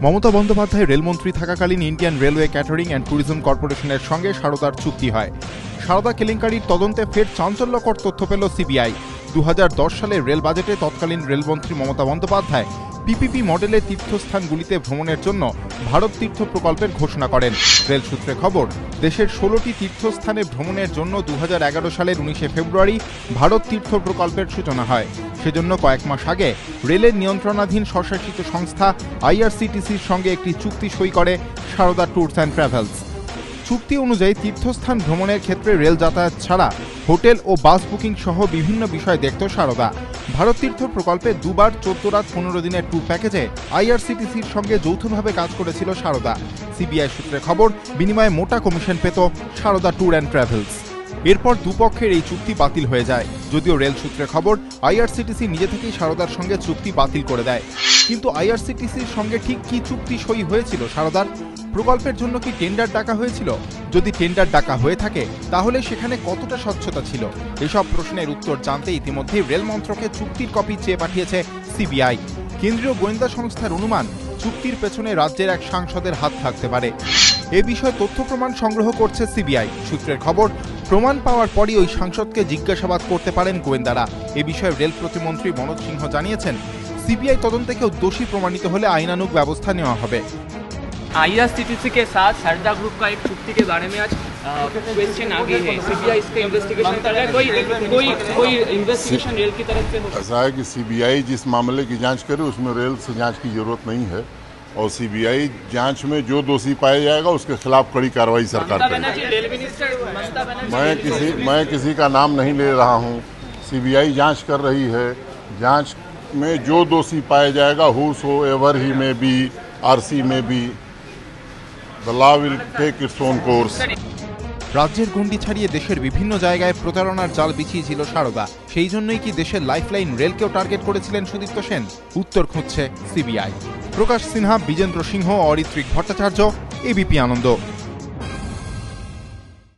মমতা বন্দ্যোপাধ্যায় রেলমন্ত্রী থাকাকালীন Indian railway catering and tourism কর্পোরেশনের সঙ্গে সারদার চুক্তি হয়। সারদা কেলেঙ্কারির তদন্তে ফের চাঞ্চল্যকর তথ্য পেল সিবিআই। 2010 সালে রেল বাজেটে তৎকালীন রেলমন্ত্রী মমতা বন্দ্যোপাধ্যায় পিপিপি মডেলের তীর্থস্থানগুলিতে ভ্রমণের জন্য ভারত তীর্থ প্রকল্পের ঘোষণা করেন। রেল সূত্রে খবর, দেশের 16টি তীর্থস্থানে ভ্রমণের জন্য 2011 সালের 19 ফেব্রুয়ারি ভারত তীর্থ প্রকল্পের সূচনা হয়। সেজন্য কয়েক মাস আগে রেলের নিয়ন্ত্রণাধীন স্বশাসিত সংস্থা আইআরসিটিসির সঙ্গে একটি চুক্তি সই করে সারদা ট্যুরস অ্যান্ড ট্রাভেলস। চুক্তি অনুযায়ী তীর্থস্থান ভ্রমণের ক্ষেত্রে রেল যাতায়াত ছাড়া হোটেল ও বাস বুকিং সহ বিভিন্ন বিষয় দেখত সারদা। ভারত তীর্থ প্রকল্পে দুবার 14 রাত 15 দিনের ট্যুর প্যাকেজে আইআরসিটিসির সঙ্গে যৌথভাবে কাজ করেছিল সারদা। সিবিআই সূত্রে খবর, বিনিময়ে মোটা কমিশন পেত সারদা ট্যুর অ্যান্ড ট্রাভেলস। এরপর দুপক্ষের এই চুক্তি বাতিল হয়ে যায়। যদিও রেল সূত্রে খবর, আইআরসিটিসি নিজে থেকেই সারদার সঙ্গে চুক্তি বাতিল করে দেয়। কিন্তু আইআরসিটিসির সঙ্গে ঠিক কি চুক্তি সই হয়েছিল সারদার? প্রকল্পের জন্য কি টেন্ডার ডাকা হয়েছিল? যদি টেন্ডার ডাকা হয়ে থাকে তাহলে সেখানে কতটা স্বচ্ছতা ছিল? এসব প্রশ্নের উত্তর জানতে ইতিমধ্যেই রেল মন্ত্রকে চুক্তির কপি চেয়ে পাঠিয়েছে সিবিআই। কেন্দ্রীয় গোয়েন্দা সংস্থার অনুমান, চুক্তির পেছনে রাজ্যের এক সাংসদের হাত থাকতে পারে। এ বিষয়ে তথ্য প্রমাণ সংগ্রহ করছে সিবিআই। সূত্রের খবর, প্রমাণ পাওয়ার পরই ওই সাংসদকে জিজ্ঞাসাবাদ করতে পারেন গোয়েন্দারা। এ বিষয়ে রেল প্রতিমন্ত্রী মনোজ সিংহ জানিয়েছেন, सीबीआई तदंते केउ दोषी प्रमाणित होले आईनानुग व्यवस्था नेওয়া হবে। आईआरसीटीसी के साथ शारदा ग्रुप का एक चुक्ति के बारे में आज क्वेश्चन आ गई है। सीबीआई इसका इन्वेस्टिगेशन कर रहा है। कोई इन्वेस्टिगेशन रेल की तरफ से ऐसा है कि सीबीआई जिस मामले की जांच करे उसमें रेल से जांच की जरूरत नहीं है, और सीबीआई जांच में जो दोषी पाया जाएगा उसके खिलाफ कड़ी कार्रवाई सरकार करेगी। मैं किसी का नाम नहीं ले रहा हूँ। सीबीआई जांच कर रही है। जांच में जो दोषी पाया जाएगा, whosoever he may be, RC may be, the law will take its own course. রাজ্যের গণ্ডি ছাড়িয়ে দেশের বিভিন্ন জায়গায় প্রতারণার জাল বিছিয়েছিল সারদা। সেই জন্যই কি দেশের লাইফলাইন রেলকেও টার্গেট করেছিলেন সুদীপ্ত সেন? উত্তর খুঁজছে সিবিআই। প্রকাশ সিনহা, বিজেন্দ্র সিংহ, অরিত্রিক ভট্টাচার্য, এবিপি আনন্দ।